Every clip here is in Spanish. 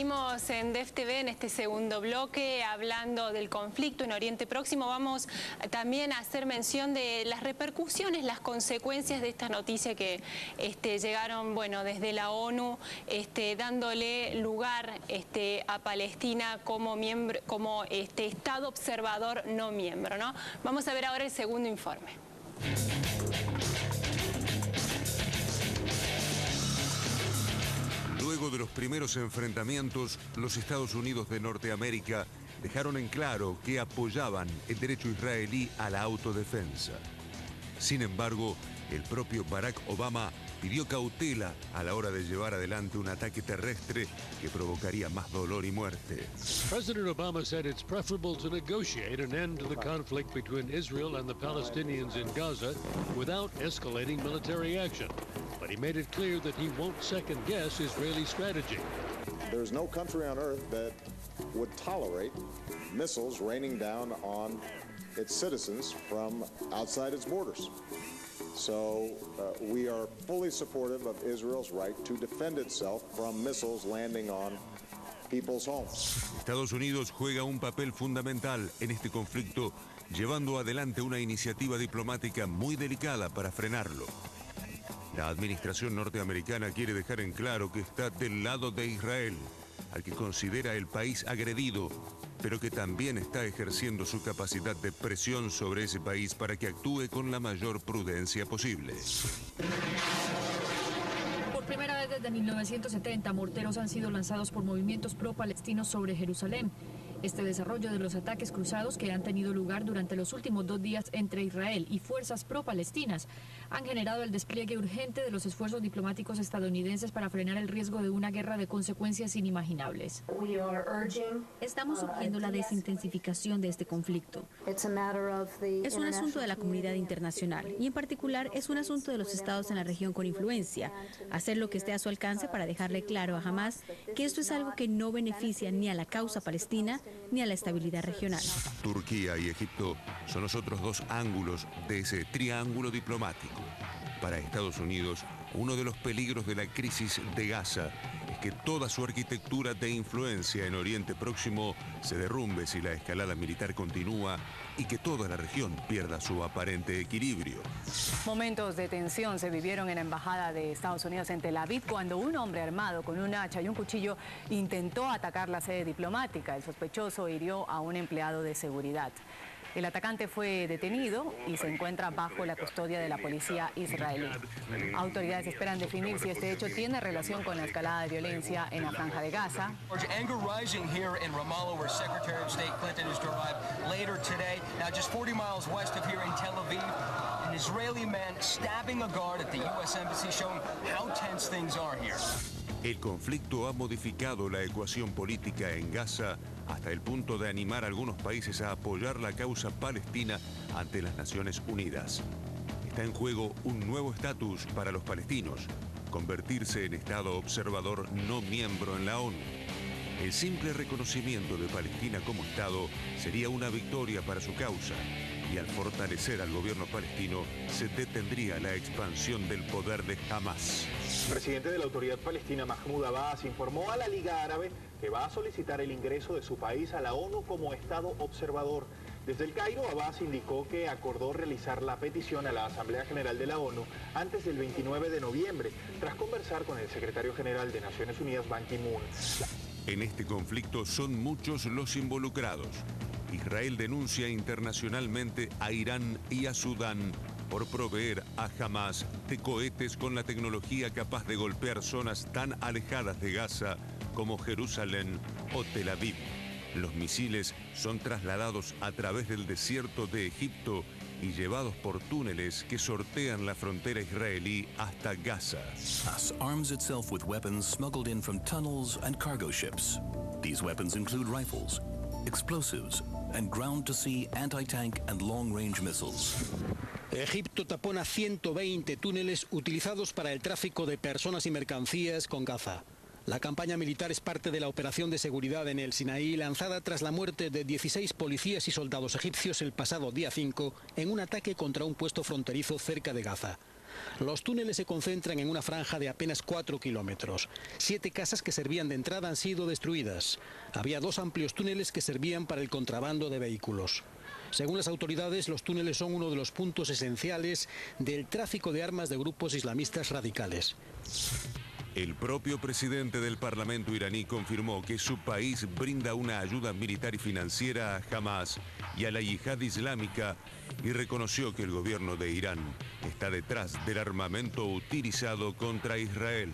Seguimos en DEF TV en este segundo bloque hablando del conflicto en Oriente Próximo. Vamos también a hacer mención de las repercusiones, las consecuencias de esta noticia que llegaron, bueno, desde la ONU, dándole lugar a Palestina como miembro, como Estado observador no miembro, ¿no? Vamos a ver ahora el segundo informe. Luego de los primeros enfrentamientos, los Estados Unidos de Norteamérica dejaron en claro que apoyaban el derecho israelí a la autodefensa. Sin embargo, el propio Barack Obama pidió cautela a la hora de llevar adelante un ataque terrestre que provocaría más dolor y muerte. President Obama said it's preferable to negotiate an end to the conflict between Israel and the Palestinians in Gaza without escalating military action. But he made it clear that he won't second-guess Israeli strategy. There's no country on earth that would tolerate missiles raining down on its citizens from outside its borders. So we are fully supportive of Israel's right to defend itself from missiles landing on people's homes. Estados Unidos juega un papel fundamental en este conflicto, llevando adelante una iniciativa diplomática muy delicada para frenarlo. La administración norteamericana quiere dejar en claro que está del lado de Israel, al que considera el país agredido, pero que también está ejerciendo su capacidad de presión sobre ese país para que actúe con la mayor prudencia posible. Por primera vez desde 1970, morteros han sido lanzados por movimientos pro-palestinos sobre Jerusalén. Este desarrollo de los ataques cruzados que han tenido lugar durante los últimos 2 días entre Israel y fuerzas pro-palestinas han generado el despliegue urgente de los esfuerzos diplomáticos estadounidenses para frenar el riesgo de una guerra de consecuencias inimaginables. Estamos urgiendo la desintensificación de este conflicto. Es un asunto de la comunidad internacional y en particular es un asunto de los estados en la región con influencia. Hacer lo que esté a su alcance para dejarle claro a Hamás que esto es algo que no beneficia ni a la causa palestina ni a la estabilidad regional. Turquía y Egipto son los otros 2 ángulos de ese triángulo diplomático. Para Estados Unidos, uno de los peligros de la crisis de Gaza es que toda su arquitectura de influencia en Oriente Próximo se derrumbe si la escalada militar continúa y que toda la región pierda su aparente equilibrio. Momentos de tensión se vivieron en la embajada de Estados Unidos en Tel Aviv cuando un hombre armado con un hacha y un cuchillo intentó atacar la sede diplomática. El sospechoso hirió a un empleado de seguridad. El atacante fue detenido y se encuentra bajo la custodia de la policía israelí. Autoridades esperan definir si este hecho tiene relación con la escalada de violencia en la Franja de Gaza. Anger rising here in Ramallah, where Secretary of State Clinton is to arrive later today. Now, just 40 miles west of here in Tel Aviv, an Israeli man stabbing a guard at the U.S. Embassy, showing how tense things are here. El conflicto ha modificado la ecuación política en Gaza hasta el punto de animar a algunos países a apoyar la causa palestina ante las Naciones Unidas. Está en juego un nuevo estatus para los palestinos, convertirse en Estado observador no miembro en la ONU. El simple reconocimiento de Palestina como Estado sería una victoria para su causa, y al fortalecer al gobierno palestino se detendría la expansión del poder de Hamás. El presidente de la Autoridad Palestina, Mahmoud Abbas, informó a la Liga Árabe que va a solicitar el ingreso de su país a la ONU como Estado observador. Desde el Cairo, Abbas indicó que acordó realizar la petición a la Asamblea General de la ONU antes del 29 de noviembre, tras conversar con el secretario general de Naciones Unidas, Ban Ki-moon. En este conflicto son muchos los involucrados. Israel denuncia internacionalmente a Irán y a Sudán por proveer a Hamás de cohetes con la tecnología capaz de golpear zonas tan alejadas de Gaza como Jerusalén o Tel Aviv. Los misiles son trasladados a través del desierto de Egipto y llevados por túneles que sortean la frontera israelí hasta Gaza. Hamas arms itself with weapons smuggled in from tunnels and cargo ships. These weapons include rifles, explosives, and ground-to-sea anti-tank and long-range missiles. Egipto tapona 120 túneles utilizados para el tráfico de personas y mercancías con Gaza. La campaña militar es parte de la operación de seguridad en el Sinaí lanzada tras la muerte de 16 policías y soldados egipcios el pasado día 5 en un ataque contra un puesto fronterizo cerca de Gaza. Los túneles se concentran en una franja de apenas 4 kilómetros. 7 casas que servían de entrada han sido destruidas. Había 2 amplios túneles que servían para el contrabando de vehículos. Según las autoridades, los túneles son uno de los puntos esenciales del tráfico de armas de grupos islamistas radicales. El propio presidente del Parlamento iraní confirmó que su país brinda una ayuda militar y financiera a Hamas y a la yihad islámica y reconoció que el gobierno de Irán está detrás del armamento utilizado contra Israel.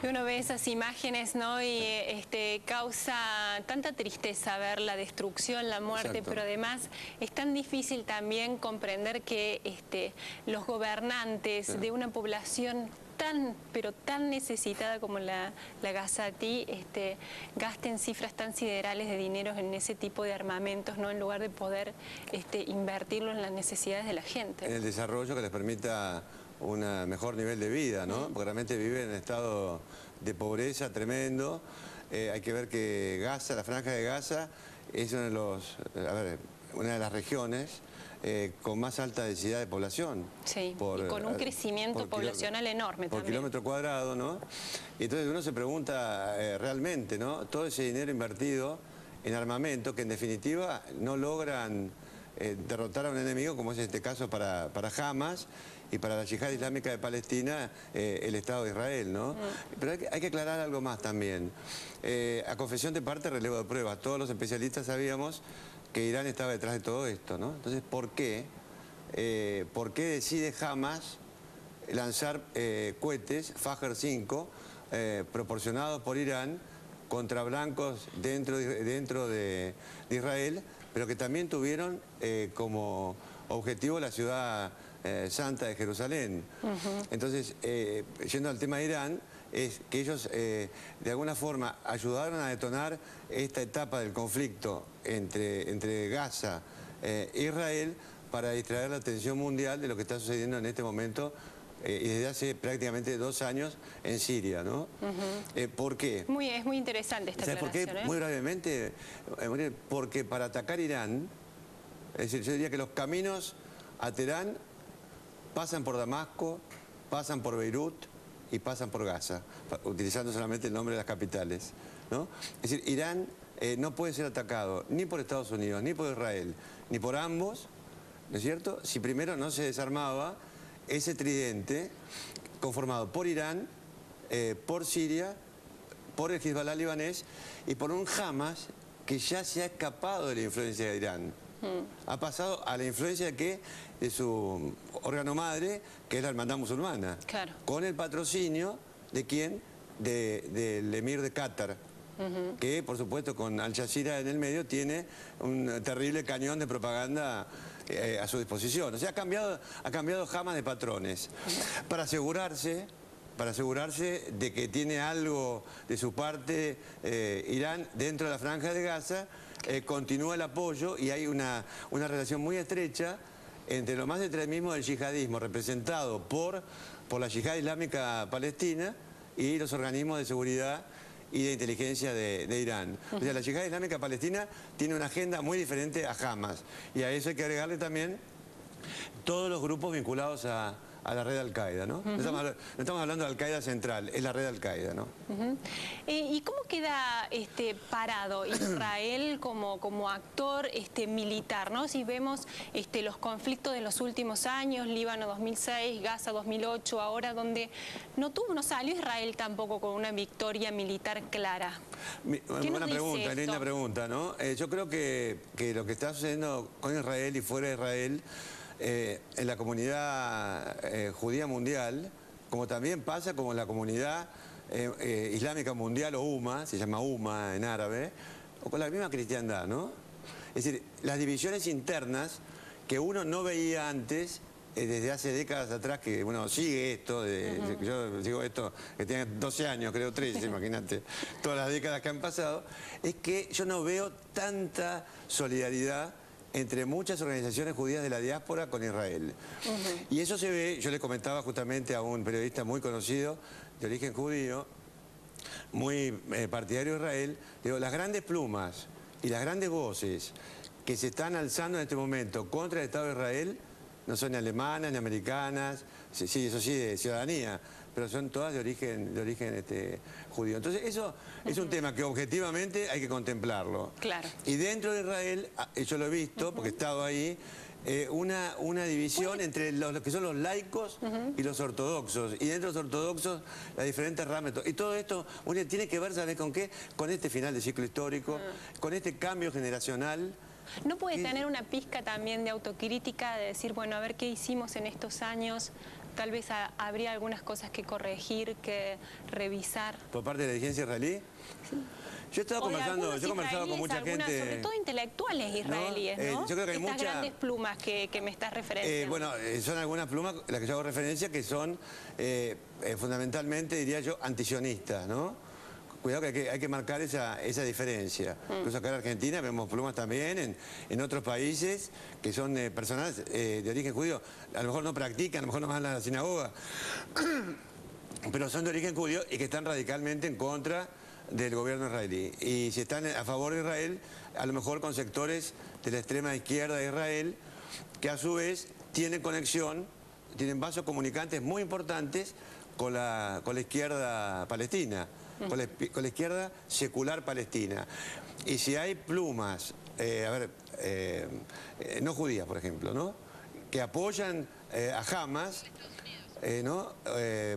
Uno ve esas imágenes, ¿no? Y causa tanta tristeza ver la destrucción, la muerte, Exacto. pero además es tan difícil también comprender que los gobernantes de una población pero tan necesitada como la gazatí, gasten cifras tan siderales de dinero en ese tipo de armamentos, ¿no? En lugar de poder invertirlo en las necesidades de la gente. En el desarrollo que les permita un mejor nivel de vida, ¿no? Porque realmente viven en estado de pobreza tremendo. Hay que ver que Gaza, la Franja de Gaza, es uno de los, una de las regiones con más alta densidad de población. Sí, y con un crecimiento poblacional enorme por también. kilómetro cuadrado, ¿no? Y entonces uno se pregunta realmente, ¿no? Todo ese dinero invertido en armamento que en definitiva no logran derrotar a un enemigo, como es este caso para Hamas y para la yihad islámica de Palestina, el Estado de Israel, ¿no? Pero hay que aclarar algo más también. A confesión de parte, relevo de pruebas. Todos los especialistas sabíamos que Irán estaba detrás de todo esto, ¿no? Entonces, ¿por qué decide Hamas lanzar cohetes Fajr 5 proporcionados por Irán contra blancos dentro de Israel, pero que también tuvieron como objetivo la ciudad santa de Jerusalén? Entonces, yendo al tema de Irán, es que ellos de alguna forma ayudaron a detonar esta etapa del conflicto entre Gaza e Israel para distraer la atención mundial de lo que está sucediendo en este momento y desde hace prácticamente 2 años en Siria, ¿no? ¿Por qué? Es muy interesante esta ¿Sabes por qué? aclaración, Muy brevemente, porque para atacar Irán, es decir, yo diría que los caminos a Teherán pasan por Damasco, pasan por Beirut y pasan por Gaza, utilizando solamente el nombre de las capitales, ¿no? Es decir, Irán no puede ser atacado ni por Estados Unidos, ni por Israel, ni por ambos, ¿no es cierto?, si primero no se desarmaba ese tridente conformado por Irán, por Siria, por el Hezbollah libanés y por un Hamas que ya se ha escapado de la influencia de Irán. Ha pasado a la influencia de su órgano madre, que es la Hermandad Musulmana. Claro. Con el patrocinio de ¿quién? Del emir de Qatar, que por supuesto con Al Jazeera en el medio tiene un terrible cañón de propaganda a su disposición. O sea, ha cambiado Hamas de patrones para asegurarse de que tiene algo de su parte Irán dentro de la Franja de Gaza. Continúa el apoyo y hay una relación muy estrecha entre lo más extremismo del yihadismo representado por la yihad islámica palestina y los organismos de seguridad y de inteligencia de Irán. O sea, la yihad islámica palestina tiene una agenda muy diferente a Hamas y a eso hay que agregarle también todos los grupos vinculados a la red Al-Qaeda, ¿no? No estamos hablando de Al-Qaeda central, es la red Al-Qaeda, ¿no? ¿Y cómo queda parado Israel como actor militar, ¿no? Si vemos los conflictos de los últimos años, Líbano 2006, Gaza 2008, ahora donde no salió Israel tampoco con una victoria militar clara. Buena pregunta, linda pregunta, ¿no? Yo creo que lo que está sucediendo con Israel y fuera de Israel en la comunidad judía mundial, como también pasa como en la comunidad islámica mundial o UMA, se llama UMA en árabe, o con la misma cristiandad, ¿no? Es decir, las divisiones internas que uno no veía antes, desde hace décadas atrás, que uno sigue esto, yo sigo esto, que tiene 12 años, creo 13, imagínate, todas las décadas que han pasado, es que yo no veo tanta solidaridad entre muchas organizaciones judías de la diáspora con Israel. Y eso se ve, yo le comentaba justamente a un periodista muy conocido de origen judío, muy partidario de Israel, digo, las grandes plumas y las grandes voces que se están alzando en este momento contra el Estado de Israel no son ni alemanas ni americanas, sí, eso sí, de ciudadanía, pero son todas de origen judío. Entonces eso es un tema que objetivamente hay que contemplarlo. Claro. Y dentro de Israel, yo lo he visto, porque he estado ahí, una división entre los que son los laicos y los ortodoxos. Y dentro de los ortodoxos, las diferentes ramas. Y todo esto tiene que ver, ¿sabes con qué? Con este final de ciclo histórico, con este cambio generacional. ¿No puede tener una pizca también de autocrítica, de decir, bueno, a ver qué hicimos en estos años? Tal vez habría algunas cosas que corregir, que revisar. ¿Por parte de la dirigencia israelí? Sí. Yo he conversado con mucha gente. Sobre todo intelectuales israelíes, ¿no? Yo creo que hay estas grandes plumas que me estás referenciando. Bueno, son algunas plumas las que yo hago referencia que son fundamentalmente, diría yo, antisionistas, ¿no? Cuidado que hay que marcar esa diferencia. Incluso acá en Argentina vemos plumas también, en otros países que son personas de origen judío. A lo mejor no practican, a lo mejor no van a la sinagoga, pero son de origen judío y que están radicalmente en contra del gobierno israelí. Y si están a favor de Israel, a lo mejor con sectores de la extrema izquierda de Israel, que a su vez tienen conexión, tienen vasos comunicantes muy importantes con la izquierda palestina. Con la izquierda secular palestina. Y si hay plumas, no judías, por ejemplo, ¿no? Que apoyan a Hamas, ¿no?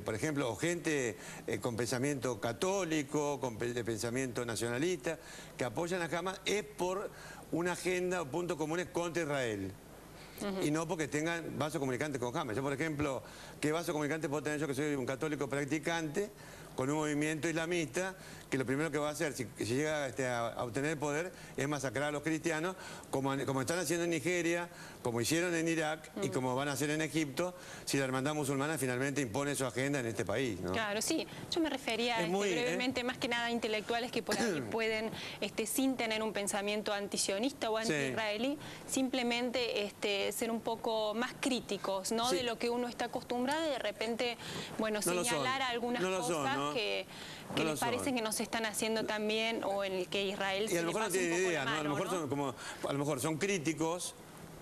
Por ejemplo, o gente con pensamiento católico, de pensamiento nacionalista, que apoyan a Hamas, es por una agenda o puntos comunes contra Israel. Y no porque tengan vasos comunicantes con Hamas. Yo, por ejemplo, ¿qué vaso comunicante puedo tener yo que soy un católico practicante con un movimiento islamista que lo primero que va a hacer, si llega a obtener el poder, es masacrar a los cristianos, como están haciendo en Nigeria, como hicieron en Irak y como van a hacer en Egipto, si la hermandad musulmana finalmente impone su agenda en este país, ¿no? Claro, sí. Yo me refería brevemente, más que nada a intelectuales que por ahí pueden, sin tener un pensamiento antisionista o anti-israelí, simplemente ser un poco más críticos, ¿no? De lo que uno está acostumbrado y de repente, bueno, señalar algunas cosas que les parecen que no se están haciendo tan bien o en el que Israel se le pasa un poco la mano, a lo mejor son críticos,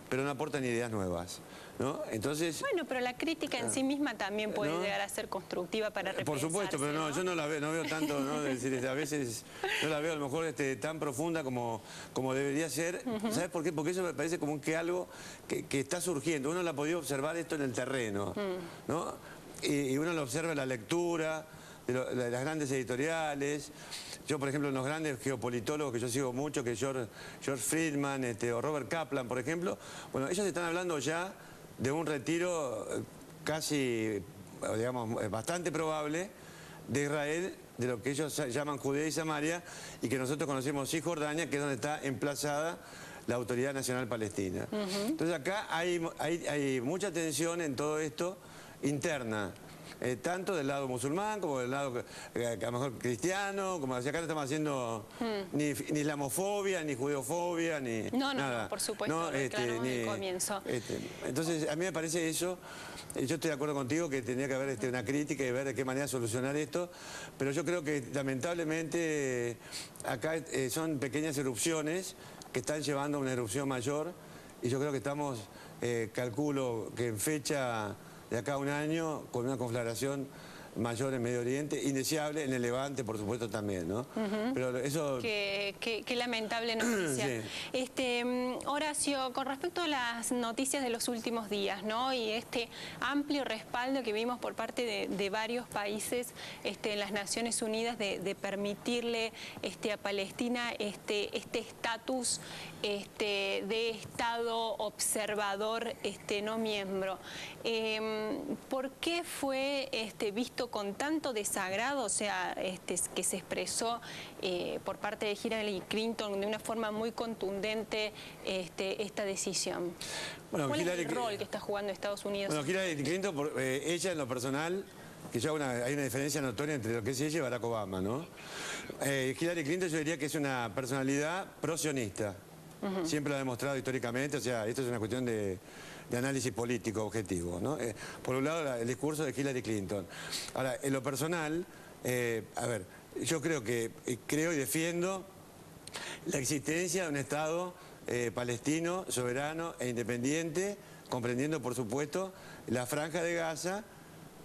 pero no aportan ideas nuevas, ¿no? Entonces... Bueno, pero la crítica en sí misma también puede llegar a ser constructiva para repensarse. Por supuesto, pero no, yo no la veo, no veo tanto, ¿no? Es decir, a veces no la veo a lo mejor tan profunda como debería ser. ¿Sabes por qué? Porque eso me parece como que algo que está surgiendo. Uno la ha podido observar esto en el terreno, ¿no? Y uno lo observa en la lectura de las grandes editoriales. Yo, por ejemplo, en los grandes geopolitólogos que yo sigo mucho, que George Friedman o Robert Kaplan, por ejemplo, bueno, ellos están hablando ya de un retiro casi, digamos, bastante probable de Israel, de lo que ellos llaman Judea y Samaria, y que nosotros conocemos Cisjordania, que es donde está emplazada la Autoridad Nacional Palestina. Entonces acá hay mucha tensión en todo esto interna. Tanto del lado musulmán como del lado a lo mejor cristiano, como decía acá no estamos haciendo ni islamofobia, ni judeofobia, ni nada. No, por supuesto, claro, desde el comienzo. Entonces, a mí me parece eso, yo estoy de acuerdo contigo que tendría que haber una crítica y ver de qué manera solucionar esto, pero yo creo que lamentablemente acá son pequeñas erupciones que están llevando a una erupción mayor y yo creo que estamos, calculo que en fecha de acá a un año, con una conflagración mayor en Medio Oriente, indeseable, en el Levante, por supuesto, también, ¿no? Pero eso... Qué lamentable noticia. Sí. Horacio, con respecto a las noticias de los últimos días, ¿no? Y este amplio respaldo que vimos por parte de varios países en las Naciones Unidas de permitirle a Palestina este estatus de Estado observador no miembro. ¿Por qué fue visto con tanto desagrado, o sea, que se expresó por parte de Hillary Clinton de una forma muy contundente esta decisión? Bueno, ¿cuál es el rol que está jugando Estados Unidos? Bueno, Hillary Clinton, ella en lo personal, que ya hay una diferencia notoria entre lo que es ella y Barack Obama, ¿no? Hillary Clinton yo diría que es una personalidad pro-sionista. Siempre lo ha demostrado históricamente, o sea, esto es una cuestión de análisis político objetivo, ¿no? Por un lado, el discurso de Hillary Clinton. Ahora, en lo personal, yo creo y defiendo la existencia de un Estado palestino, soberano e independiente, comprendiendo, por supuesto, la Franja de Gaza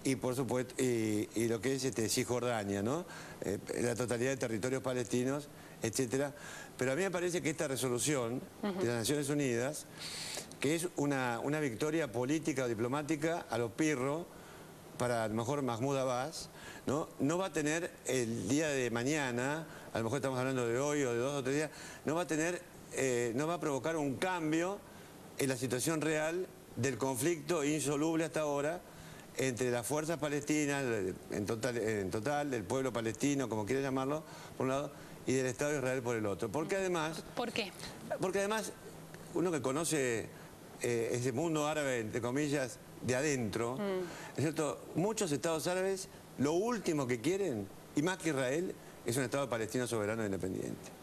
y, por supuesto, y lo que es Cisjordania, ¿no? La totalidad de territorios palestinos, etcétera. Pero a mí me parece que esta resolución de las Naciones Unidas, que es una victoria política o diplomática a lo pirro para a lo mejor Mahmoud Abbas, no va a tener el día de mañana, a lo mejor estamos hablando de hoy o de 2 o 3 días, no va a provocar un cambio en la situación real del conflicto insoluble hasta ahora entre las fuerzas palestinas, en total, del pueblo palestino, como quiera llamarlo, por un lado, y del Estado de Israel por el otro. Porque además... ¿Por qué? Porque además, uno que conoce ese mundo árabe, entre comillas, de adentro, ¿es cierto? Muchos estados árabes, lo último que quieren, y más que Israel, es un Estado palestino soberano e independiente.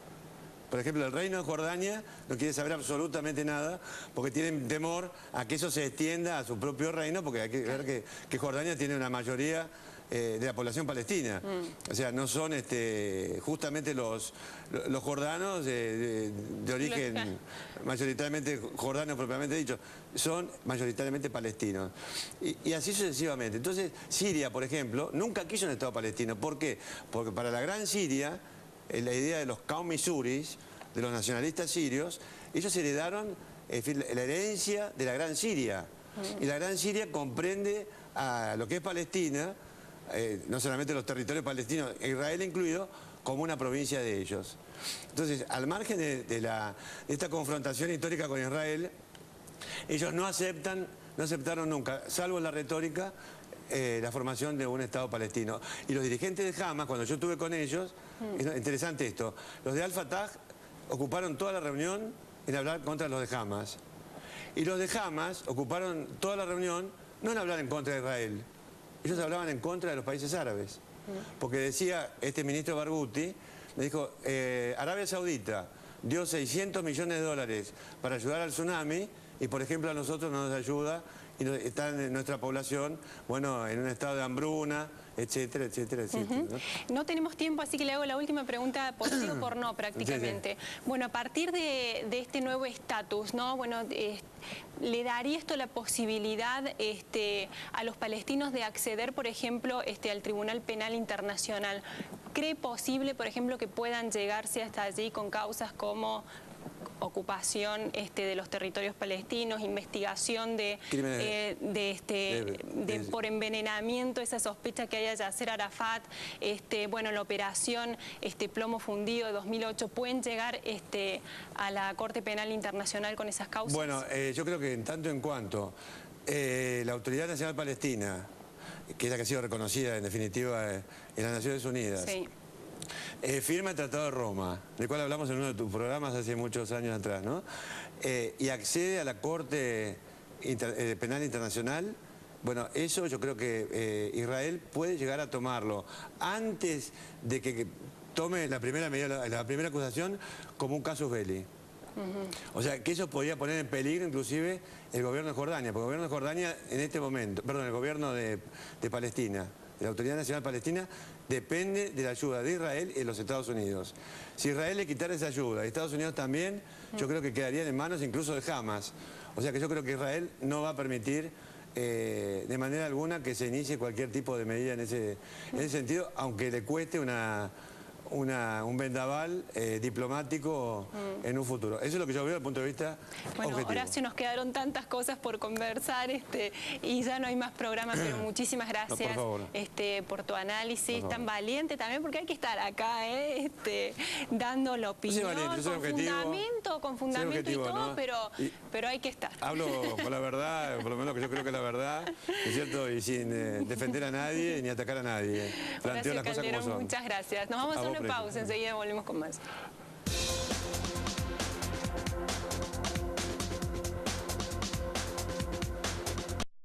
Por ejemplo, el reino de Jordania no quiere saber absolutamente nada porque tienen temor a que eso se extienda a su propio reino, porque hay que ver que Jordania tiene una mayoría de la población palestina. O sea, no son justamente los jordanos de origen mayoritariamente jordano propiamente dicho, son mayoritariamente palestinos. Y así sucesivamente. Entonces, Siria, por ejemplo, nunca quiso un Estado palestino. ¿Por qué? Porque para la Gran Siria, la idea de los Qaumisuris, de los nacionalistas sirios, ellos heredaron la herencia de la Gran Siria. Y la Gran Siria comprende a lo que es Palestina, no solamente los territorios palestinos, Israel incluido, como una provincia de ellos. Entonces, al margen de esta confrontación histórica con Israel, ellos no aceptaron nunca, salvo en la retórica, la formación de un Estado palestino. Y los dirigentes de Hamas, cuando yo estuve con ellos, es interesante esto, los de Al-Fatah ocuparon toda la reunión en hablar contra los de Hamas. Y los de Hamas ocuparon toda la reunión no en hablar en contra de Israel, ellos hablaban en contra de los países árabes. Porque decía este ministro Barghouti, me dijo, Arabia Saudita dio $600 millones para ayudar al tsunami y, por ejemplo, a nosotros no nos ayuda y está en nuestra población, bueno, en un estado de hambruna, etcétera, etcétera, etcétera. No tenemos tiempo, así que le hago la última pregunta por sí o por no, prácticamente. Sí, sí. Bueno, a partir de este nuevo estatus, ¿no? Bueno, ¿le daría esto la posibilidad a los palestinos de acceder, por ejemplo, al Tribunal Penal Internacional? ¿Cree posible, por ejemplo, que puedan llegarse hasta allí con causas como ocupación de los territorios palestinos, investigación por envenenamiento, esa sospecha que haya de Yasser Arafat, bueno, la operación Plomo Fundido de 2008, ¿pueden llegar a la Corte Penal Internacional con esas causas? Bueno, yo creo que en tanto en cuanto la Autoridad Nacional Palestina, que es la que ha sido reconocida en definitiva en las Naciones Unidas, sí, firma el Tratado de Roma, del cual hablamos en uno de tus programas hace muchos años atrás, ¿no? Y accede a la Corte Penal Internacional. Bueno, eso yo creo que Israel puede llegar a tomarlo antes de que tome la primera medida, la primera acusación como un casus belli. O sea, que eso podría poner en peligro inclusive el gobierno de Jordania, porque el gobierno de Jordania en este momento, perdón, el gobierno de Palestina, de la Autoridad Nacional Palestina, depende de la ayuda de Israel y de los Estados Unidos. Si Israel le quitara esa ayuda y Estados Unidos también, yo creo que quedarían en manos incluso de Hamas. O sea que yo creo que Israel no va a permitir de manera alguna que se inicie cualquier tipo de medida en ese sentido, aunque le cueste un vendaval diplomático en un futuro. Eso es lo que yo veo desde el punto de vista objetivo. Horacio, nos quedaron tantas cosas por conversar y ya no hay más programas, pero muchísimas gracias por tu análisis tan valiente también, porque hay que estar acá dando la opinión con fundamento y todo, ¿no? pero hay que estar. Hablo con la verdad, por lo menos que yo creo que es la verdad, ¿no es cierto? Y sin defender a nadie ni atacar a nadie. Planteo las cosas como son. Muchas gracias. Nos vamos a una pausa, enseguida volvemos con más.